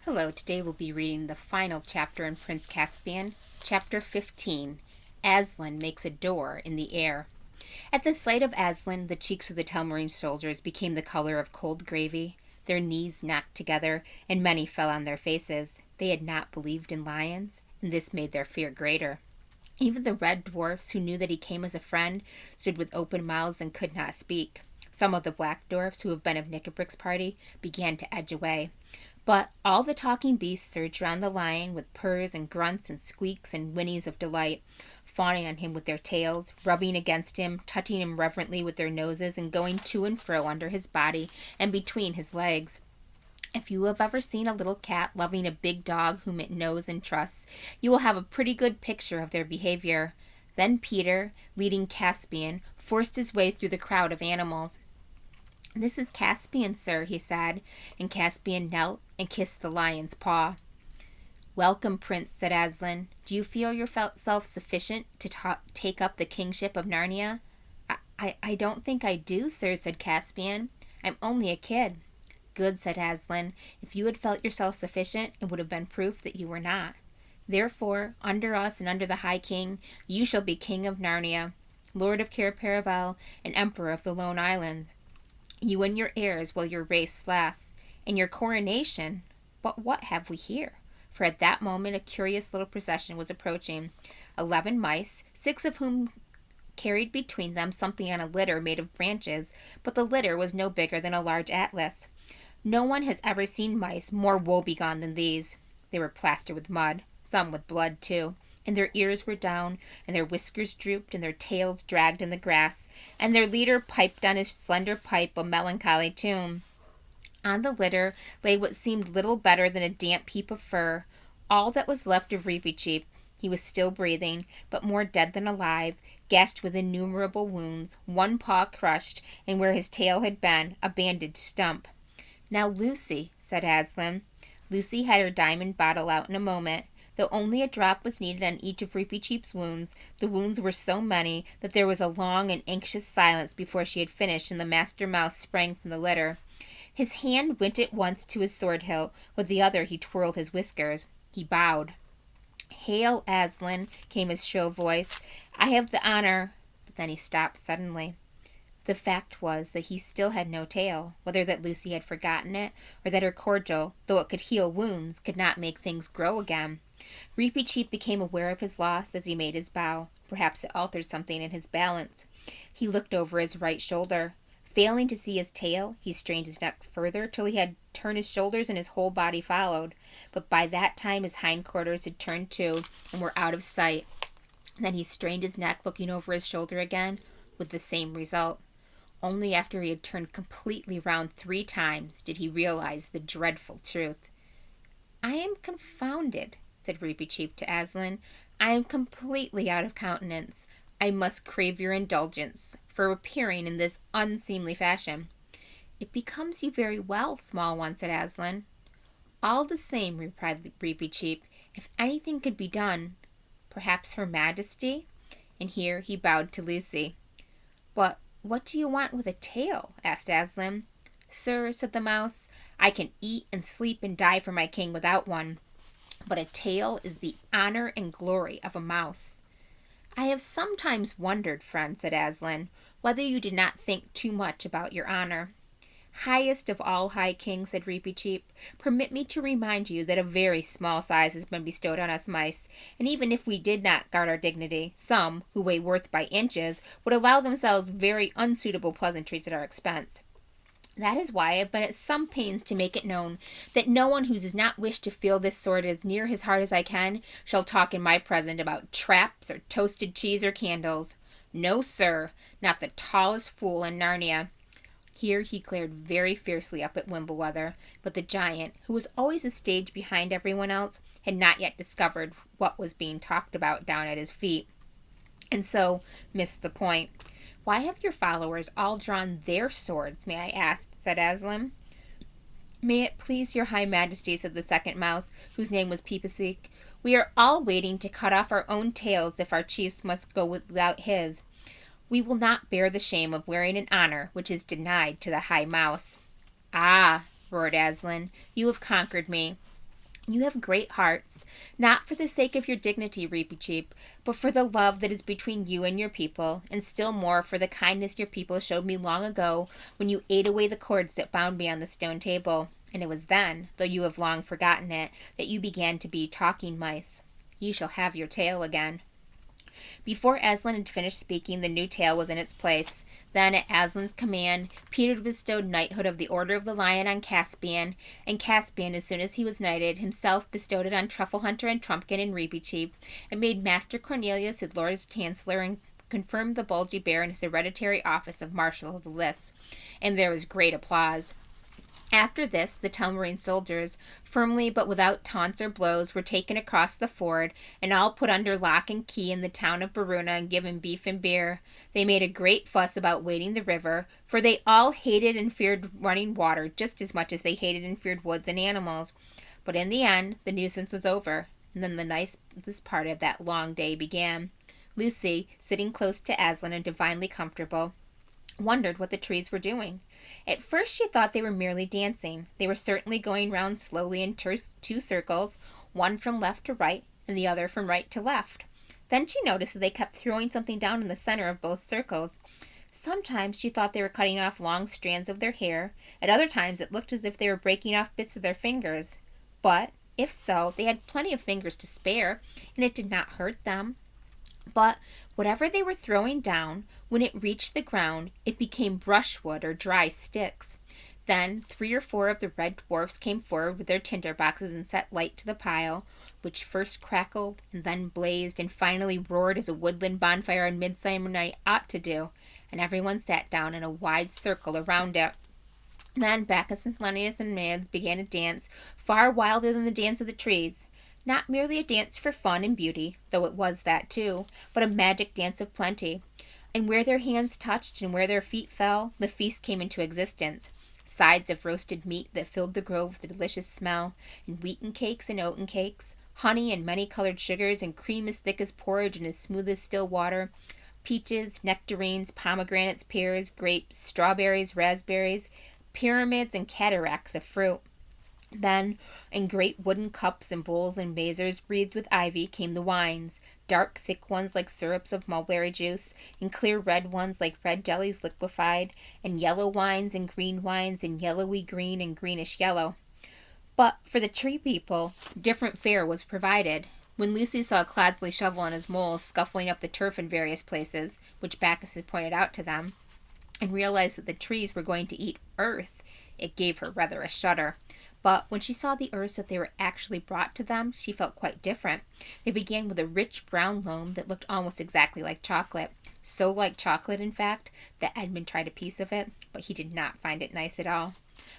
Hello, today we'll be reading the final chapter in Prince Caspian, Chapter 15. Aslan makes a door in the air. At the sight of Aslan, the cheeks of the Telmarine soldiers became the color of cold gravy. Their knees knocked together, and many fell on their faces. They had not believed in lions, and this made their fear greater. Even the red dwarfs, who knew that he came as a friend, stood with open mouths and could not speak. Some of the black dwarfs, who have been of Nickabrick's party, began to edge away. But all the talking beasts surged round the lion with purrs and grunts and squeaks and whinnies of delight, fawning on him with their tails, rubbing against him, touching him reverently with their noses, and going to and fro under his body and between his legs. If you have ever seen a little cat loving a big dog whom it knows and trusts, you will have a pretty good picture of their behavior. Then Peter, leading Caspian, forced his way through the crowd of animals. "This is Caspian, sir," he said, and Caspian knelt and kissed the lion's paw. "Welcome, Prince," said Aslan. "Do you feel yourself sufficient to take up the kingship of Narnia?" I don't think I do, sir," said Caspian. "I'm only a kid." "Good," said Aslan. "If you had felt yourself sufficient, it would have been proof that you were not. Therefore, under us and under the High King, you shall be King of Narnia, Lord of Cair Paravel, and Emperor of the Lone Island. You and your heirs while your race lasts, and your coronation. But what have we here?" For at that moment a curious little procession was approaching. 11 mice, 6 of whom carried between them something on a litter made of branches, but the litter was no bigger than a large atlas. No one has ever seen mice more woebegone than these. They were plastered with mud, some with blood too, and their ears were down, and their whiskers drooped, and their tails dragged in the grass, and their leader piped on his slender pipe a melancholy tune. On the litter lay what seemed little better than a damp heap of fur, all that was left of Reepicheep. He was still breathing, but more dead than alive, gashed with innumerable wounds, one paw crushed, and where his tail had been, a bandaged stump. "Now, Lucy," said Aslan. Lucy had her diamond bottle out in a moment. Though only a drop was needed on each of Reepicheep's wounds, the wounds were so many that there was a long and anxious silence before she had finished, and the master mouse sprang from the litter. His hand went at once to his sword hilt, with the other he twirled his whiskers. He bowed. "Hail, Aslan," came his shrill voice. "I have the honor—" But then he stopped suddenly. The fact was that he still had no tail, whether that Lucy had forgotten it, or that her cordial, though it could heal wounds, could not make things grow again. Reepicheep became aware of his loss as he made his bow. Perhaps it altered something in his balance. He looked over his right shoulder. Failing to see his tail, he strained his neck further till he had turned his shoulders and his whole body followed. But by that time his hindquarters had turned too and were out of sight. Then he strained his neck, looking over his shoulder again, with the same result. Only after he had turned completely round 3 times did he realize the dreadful truth. "I am confounded," said Reepicheep to Aslan. "I am completely out of countenance. I must crave your indulgence for appearing in this unseemly fashion." "It becomes you very well, small one," said Aslan. "All the same," replied Reepicheep, "if anything could be done, perhaps Her Majesty—" and here he bowed to Lucy. "But what do you want with a tail?" asked Aslan. "Sir," said the mouse, "I can eat and sleep and die for my king without one. But a tail is the honor and glory of a mouse." "I have sometimes wondered, friend," said Aslan, "whether you did not think too much about your honor." "Highest of all high kings," said Reepicheep, "permit me to remind you that a very small size has been bestowed on us mice, and even if we did not guard our dignity, some, who weigh worth by inches, would allow themselves very unsuitable pleasantries at our expense. That is why I have been at some pains to make it known that no one who does not wish to feel this sword as near his heart as I can shall talk in my presence about traps or toasted cheese or candles. No, sir, not the tallest fool in Narnia." Here he glared very fiercely up at Wimbleweather, but the giant, who was always a stage behind everyone else, had not yet discovered what was being talked about down at his feet, and so missed the point. "Why have your followers all drawn their swords, may I ask?" said Aslan. "May it please your high majesty," said the second mouse, whose name was Peepiseek, "we are all waiting to cut off our own tails if our chief must go without his. We will not bear the shame of wearing an honor which is denied to the high mouse." "Ah," roared Aslan, "you have conquered me. You have great hearts, not for the sake of your dignity, Reepicheep, but for the love that is between you and your people, and still more for the kindness your people showed me long ago when you ate away the cords that bound me on the stone table. And it was then, though you have long forgotten it, that you began to be talking mice. You shall have your tail again." Before Aslan had finished speaking, the new tail was in its place. Then, at Aslan's command, Peter bestowed knighthood of the Order of the Lion on Caspian, and Caspian, as soon as he was knighted, himself bestowed it on Trufflehunter and Trumpkin and Reepicheep, and made Master Cornelius his Lord Chancellor, and confirmed the Bulgy Bear in his hereditary office of Marshal of the Lists. And there was great applause. After this, the Telmarine soldiers, firmly but without taunts or blows, were taken across the ford, and all put under lock and key in the town of Baruna and given beef and beer. They made a great fuss about wading the river, for they all hated and feared running water just as much as they hated and feared woods and animals. But in the end, the nuisance was over, and then the nicest part of that long day began. Lucy, sitting close to Aslan and divinely comfortable, wondered what the trees were doing. At first she thought they were merely dancing. They were certainly going round slowly in two circles, one from left to right and the other from right to left. Then she noticed that they kept throwing something down in the center of both circles. Sometimes she thought they were cutting off long strands of their hair. At other times it looked as if they were breaking off bits of their fingers. But, if so, they had plenty of fingers to spare, and it did not hurt them. But whatever they were throwing down, when it reached the ground, it became brushwood or dry sticks. Then 3 or 4 of the red dwarfs came forward with their tinder boxes and set light to the pile, which first crackled and then blazed and finally roared as a woodland bonfire on midsummer night ought to do, and everyone sat down in a wide circle around it. Then Bacchus and Lennius and Mads began a dance far wilder than the dance of the trees. Not merely a dance for fun and beauty, though it was that too, but a magic dance of plenty. And where their hands touched and where their feet fell, the feast came into existence. Sides of roasted meat that filled the grove with a delicious smell, and wheaten cakes and oaten cakes, honey and many-colored sugars, and cream as thick as porridge and as smooth as still water, peaches, nectarines, pomegranates, pears, grapes, strawberries, raspberries, pyramids, and cataracts of fruit. Then, in great wooden cups and bowls and mazers wreathed with ivy, came the wines, dark, thick ones like syrups of mulberry juice, and clear red ones like red jellies liquefied, and yellow wines and yellowy green and greenish yellow. But for the tree people, different fare was provided. When Lucy saw Cladsley Shovel and his moles scuffling up the turf in various places, which Bacchus had pointed out to them, and realized that the trees were going to eat earth, it gave her rather a shudder. But when she saw the earths that they were actually brought to them, she felt quite different. They began with a rich brown loam that looked almost exactly like chocolate. So like chocolate, in fact, that Edmund tried a piece of it, but he did not find it nice at all.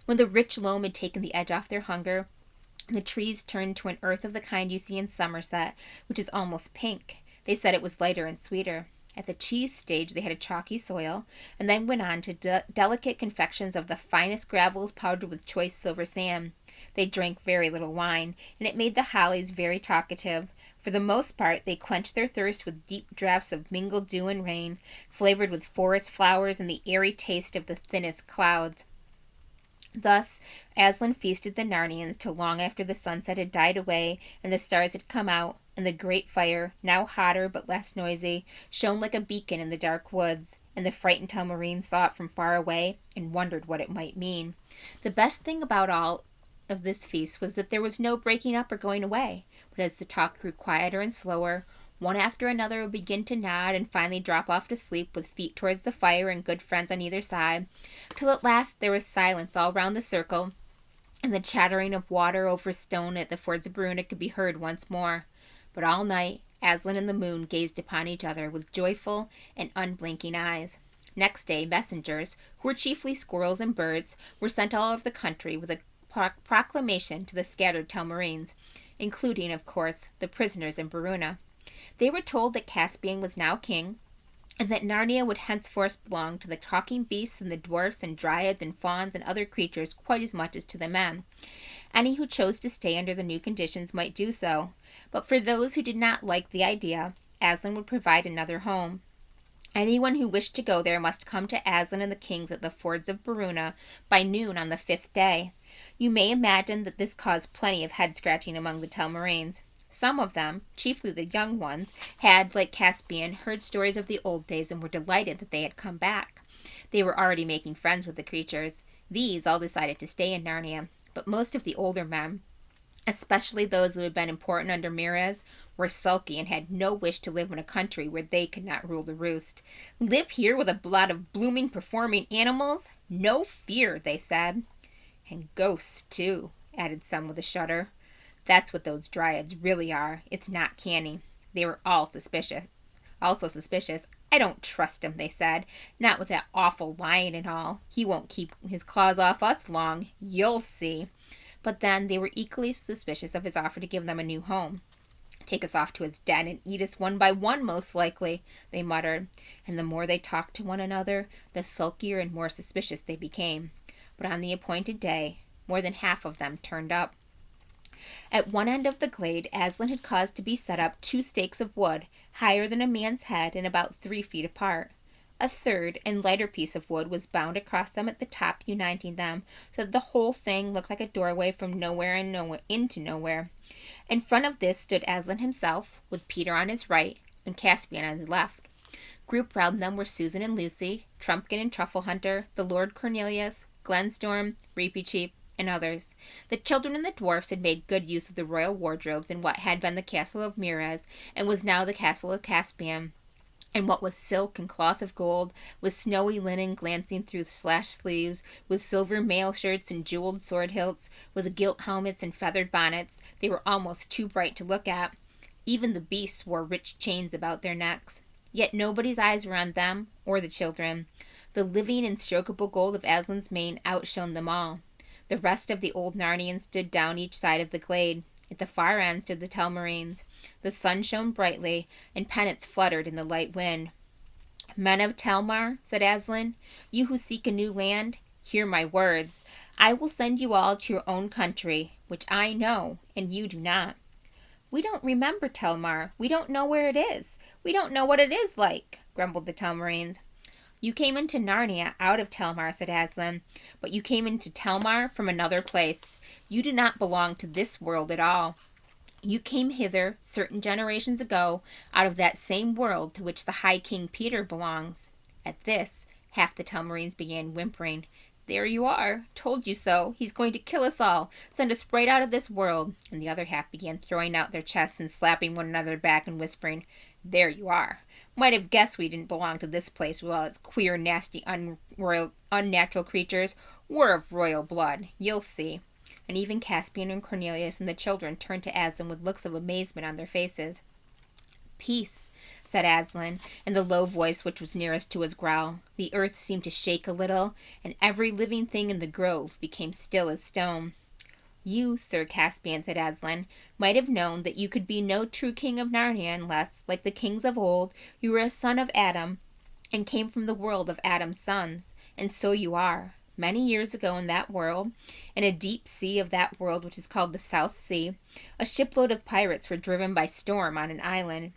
When the rich loam had taken the edge off their hunger, the trees turned to an earth of the kind you see in Somerset, which is almost pink. They said it was lighter and sweeter. At the cheese stage, they had a chalky soil, and then went on to delicate confections of the finest gravels powdered with choice silver sand. They drank very little wine, and it made the hollies very talkative. For the most part, they quenched their thirst with deep draughts of mingled dew and rain, flavored with forest flowers and the airy taste of the thinnest clouds. Thus, Aslan feasted the Narnians till long after the sunset had died away and the stars had come out, and the great fire, now hotter but less noisy, shone like a beacon in the dark woods, and the frightened Telmarines saw it from far away and wondered what it might mean. The best thing about all of this feast was that there was no breaking up or going away, but as the talk grew quieter and slower, one after another would begin to nod and finally drop off to sleep with feet towards the fire and good friends on either side, till at last there was silence all round the circle, and the chattering of water over stone at the fords of Baruna could be heard once more. But all night, Aslan and the moon gazed upon each other with joyful and unblinking eyes. Next day, messengers, who were chiefly squirrels and birds, were sent all over the country with a proclamation to the scattered Telmarines, including, of course, the prisoners in Baruna. They were told that Caspian was now king, and that Narnia would henceforth belong to the talking beasts and the dwarfs and dryads and fauns and other creatures quite as much as to the men. Any who chose to stay under the new conditions might do so, but for those who did not like the idea, Aslan would provide another home. Anyone who wished to go there must come to Aslan and the kings at the fords of Baruna by noon on the 5th day. You may imagine that this caused plenty of head-scratching among the Telmarines. Some of them, chiefly the young ones, had, like Caspian, heard stories of the old days and were delighted that they had come back. They were already making friends with the creatures. These all decided to stay in Narnia, but most of the older men, especially those who had been important under Mirez, were sulky and had no wish to live in a country where they could not rule the roost. Live here with a lot of blooming, performing animals? No fear, they said. And ghosts, too, added some with a shudder. That's what those dryads really are. It's not canny. They were all suspicious. Also suspicious. I don't trust him, they said. Not with that awful lion and all. He won't keep his claws off us long. You'll see. But then they were equally suspicious of his offer to give them a new home. Take us off to his den and eat us one by one, most likely, they muttered. And the more they talked to one another, the sulkier and more suspicious they became. But on the appointed day, more than half of them turned up. At one end of the glade, Aslan had caused to be set up 2 stakes of wood, higher than a man's head and about 3 feet apart. A third and lighter piece of wood was bound across them at the top, uniting them, so that the whole thing looked like a doorway from nowhere into nowhere. In front of this stood Aslan himself, with Peter on his right and Caspian on his left. Grouped round them were Susan and Lucy, Trumpkin and Truffle Hunter, the Lord Cornelius, Glenstorm, Reepicheep, and others. The children and the dwarfs had made good use of the royal wardrobes in what had been the castle of Mirez and was now the castle of Caspian. And what with silk and cloth of gold, with snowy linen glancing through slashed sleeves, with silver mail shirts and jeweled sword hilts, with gilt helmets and feathered bonnets, they were almost too bright to look at. Even the beasts wore rich chains about their necks. Yet nobody's eyes were on them or the children. The living and strokable gold of Aslan's mane outshone them all. The rest of the old Narnians stood down each side of the glade. At the far end stood the Telmarines. The sun shone brightly, and pennants fluttered in the light wind. Men of Telmar, said Aslan, you who seek a new land, hear my words. I will send you all to your own country, which I know, and you do not. We don't remember Telmar. We don't know where it is. We don't know what it is like, grumbled the Telmarines. You came into Narnia out of Telmar, said Aslan, but you came into Telmar from another place. You do not belong to this world at all. You came hither, certain generations ago, out of that same world to which the High King Peter belongs. At this, half the Telmarines began whimpering. There you are. Told you so. He's going to kill us all. Send us right out of this world. And the other half began throwing out their chests and slapping one another back and whispering, There you are. Might have guessed we didn't belong to this place with all its queer, nasty, unnatural creatures. We're of royal blood. You'll see. And even Caspian and Cornelius and the children turned to Aslan with looks of amazement on their faces. Peace, said Aslan, in the low voice which was nearest to his growl. The earth seemed to shake a little, and every living thing in the grove became still as stone. You, Sir Caspian, said Aslan, might have known that you could be no true king of Narnia unless, like the kings of old, you were a son of Adam, and came from the world of Adam's sons. And so you are. Many years ago in that world, in a deep sea of that world which is called the South Sea, a shipload of pirates were driven by storm on an island.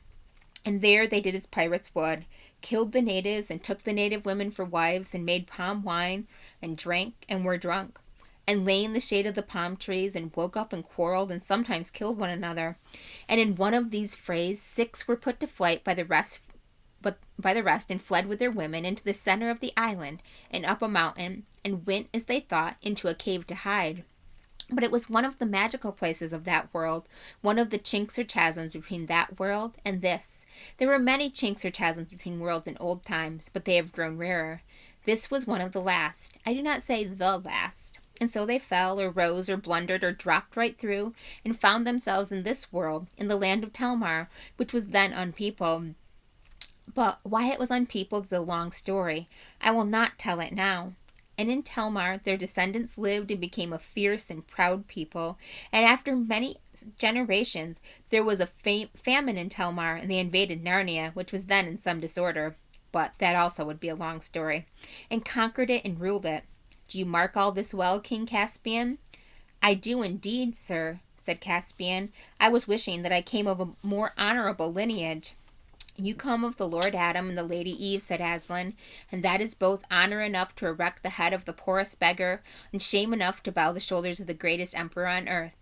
And there they did as pirates would, killed the natives and took the native women for wives and made palm wine and drank and were drunk, and lay in the shade of the palm trees and woke up and quarreled and sometimes killed one another. And in one of these frays 6 were put to flight by the rest and fled with their women into the center of the island and up a mountain and went, as they thought, into a cave to hide. But it was one of the magical places of that world, one of the chinks or chasms between that world and this. There were many chinks or chasms between worlds in old times, but they have grown rarer. This was one of the last. I do not say the last. And so they fell or rose or blundered or dropped right through and found themselves in this world, in the land of Telmar, which was then unpeopled. But why it was unpeopled is a long story. I will not tell it now. And in Telmar their descendants lived and became a fierce and proud people. And after many generations there was a famine in Telmar, and they invaded Narnia, which was then in some disorder. But that also would be a long story. And conquered it and ruled it. Do you mark all this well, King Caspian? I do indeed, sir, said Caspian. I was wishing that I came of a more honorable lineage. You come of the Lord Adam and the Lady Eve, said Aslan, and that is both honor enough to erect the head of the poorest beggar, and shame enough to bow the shoulders of the greatest emperor on earth.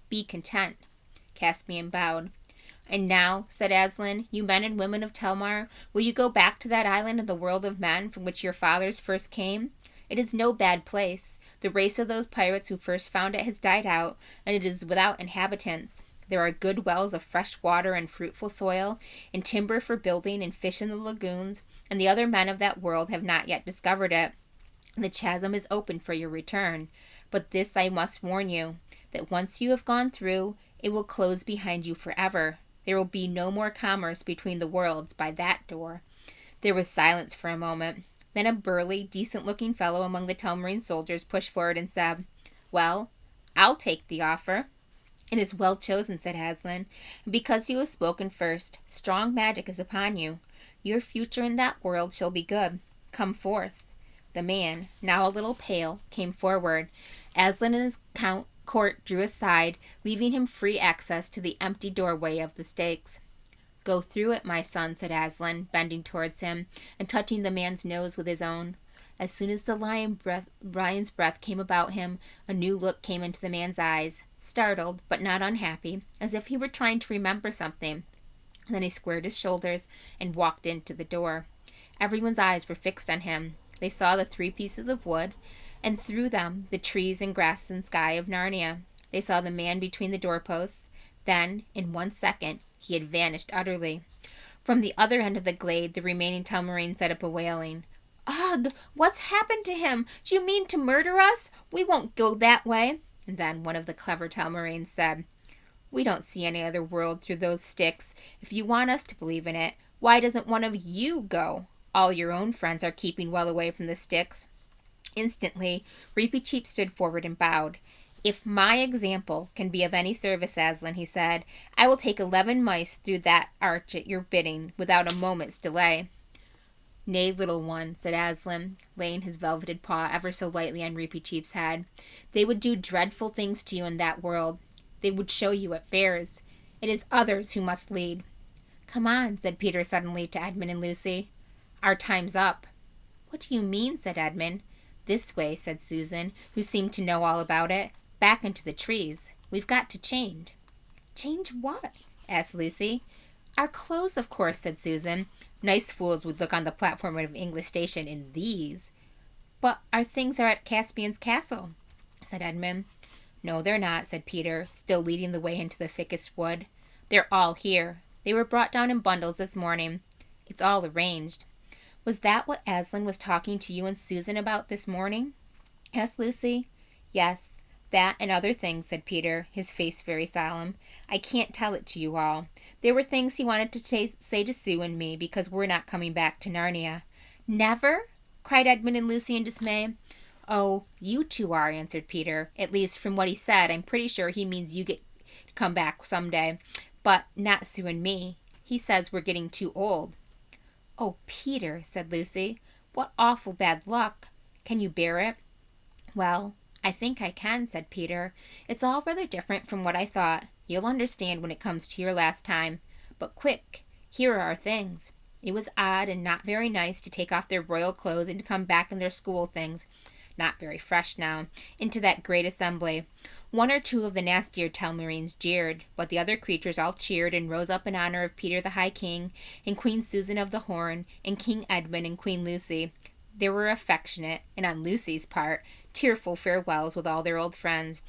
Be content. Caspian bowed. And now, said Aslan, you men and women of Telmar, will you go back to that island in the world of men from which your fathers first came? It is no bad place. The race of those pirates who first found it has died out, and it is without inhabitants. There are good wells of fresh water and fruitful soil, and timber for building, and fish in the lagoons, and the other men of that world have not yet discovered it. The chasm is open for your return. But this I must warn you, that once you have gone through, it will close behind you forever. There will be no more commerce between the worlds by that door. There was silence for a moment. Then a burly, decent-looking fellow among the Telmarine soldiers pushed forward and said, Well, I'll take the offer. It is well chosen, said Aslan, and because you have spoken first, strong magic is upon you. Your future in that world shall be good. Come forth. The man, now a little pale, came forward. Aslan and his court drew aside, leaving him free access to the empty doorway of the stakes. Go through it, my son, said Aslan, bending towards him, and touching the man's nose with his own. As soon as the lion's breath came about him, a new look came into the man's eyes, startled, but not unhappy, as if he were trying to remember something. Then he squared his shoulders and walked into the door. Everyone's eyes were fixed on him. They saw the 3 pieces of wood, and through them the trees and grass and sky of Narnia. They saw the man between the doorposts. Then, in 1 second, he had vanished utterly. From the other end of the glade, the remaining Telmarine set up a wailing. Ugh! What's happened to him? Do you mean to murder us? We won't go that way. And then one of the clever Telmarines said, We don't see any other world through those sticks. If you want us to believe in it, why doesn't one of you go? All your own friends are keeping well away from the sticks. Instantly, Reepicheep stood forward and bowed. If my example can be of any service, Aslan, he said, I will take 11 mice through that arch at your bidding, without a moment's delay. Nay, little one, said Aslan, laying his velveted paw ever so lightly on Reepicheep's head. They would do dreadful things to you in that world. They would show you at fairs. It is others who must lead. Come on, said Peter suddenly to Edmund and Lucy. Our time's up. What do you mean, said Edmund. This way, said Susan, who seemed to know all about it. Back into the trees. We've got to change. Change what? Asked Lucy. Our clothes, of course, said Susan. Nice fools would look on the platform of English station in these. But our things are at Caspian's castle, said Edmund. No, they're not, said Peter, still leading the way into the thickest wood. They're all here. They were brought down in bundles this morning. It's all arranged. Was that what Aslan was talking to you and Susan about this morning? Asked Lucy. Yes, that and other things, said Peter, his face very solemn. I can't tell it to you all. There were things he wanted to say to Sue and me because we're not coming back to Narnia. Never? Cried Edmund and Lucy in dismay. Oh, you two are, answered Peter. At least from what he said, I'm pretty sure he means you get to come back someday. But not Sue and me. He says we're getting too old. Oh, Peter, said Lucy. What awful bad luck. Can you bear it? Well, I think I can, said Peter. It's all rather different from what I thought. You'll understand when it comes to your last time. But quick, here are our things. It was odd and not very nice to take off their royal clothes and to come back in their school things, not very fresh now, into that great assembly. 1 or 2 of the nastier Telmarines jeered, but the other creatures all cheered and rose up in honor of Peter the High King, and Queen Susan of the Horn, and King Edmund and Queen Lucy. They were affectionate, and on Lucy's part, tearful farewells with all their old friends,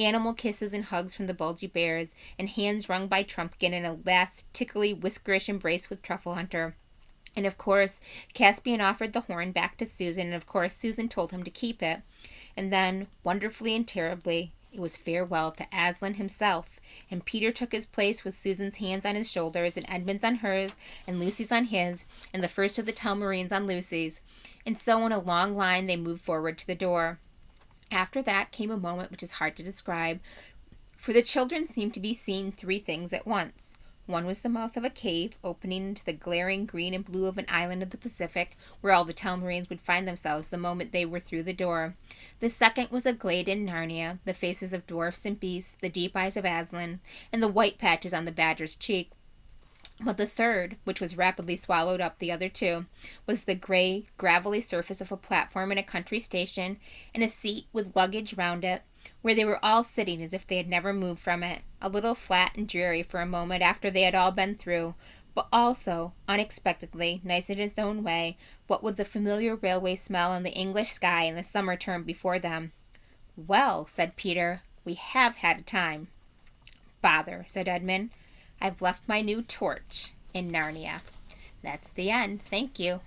animal kisses and hugs from the bulgy bears, and hands wrung by Trumpkin in a last tickly, whiskerish embrace with Truffle Hunter. And of course, Caspian offered the horn back to Susan, and of course Susan told him to keep it. And then, wonderfully and terribly, it was farewell to Aslan himself, and Peter took his place with Susan's hands on his shoulders, and Edmund's on hers, and Lucy's on his, and the first of the Telmarines on Lucy's. And so in a long line they moved forward to the door. After that came a moment which is hard to describe, for the children seemed to be seeing 3 things at once. One was the mouth of a cave opening into the glaring green and blue of an island of the Pacific, where all the Telmarines would find themselves the moment they were through the door. The second was a glade in Narnia, the faces of dwarfs and beasts, the deep eyes of Aslan, and the white patches on the badger's cheek. But the third, which was rapidly swallowed up the other two, was the gray, gravelly surface of a platform in a country station, and a seat with luggage round it, where they were all sitting as if they had never moved from it, a little flat and dreary for a moment after they had all been through, but also, unexpectedly, nice in its own way, what with the familiar railway smell and the English sky and the summer term before them. "Well," said Peter, "we have had a time." "Bother," said Edmund. "I've left my new torch in Narnia." That's the end. Thank you.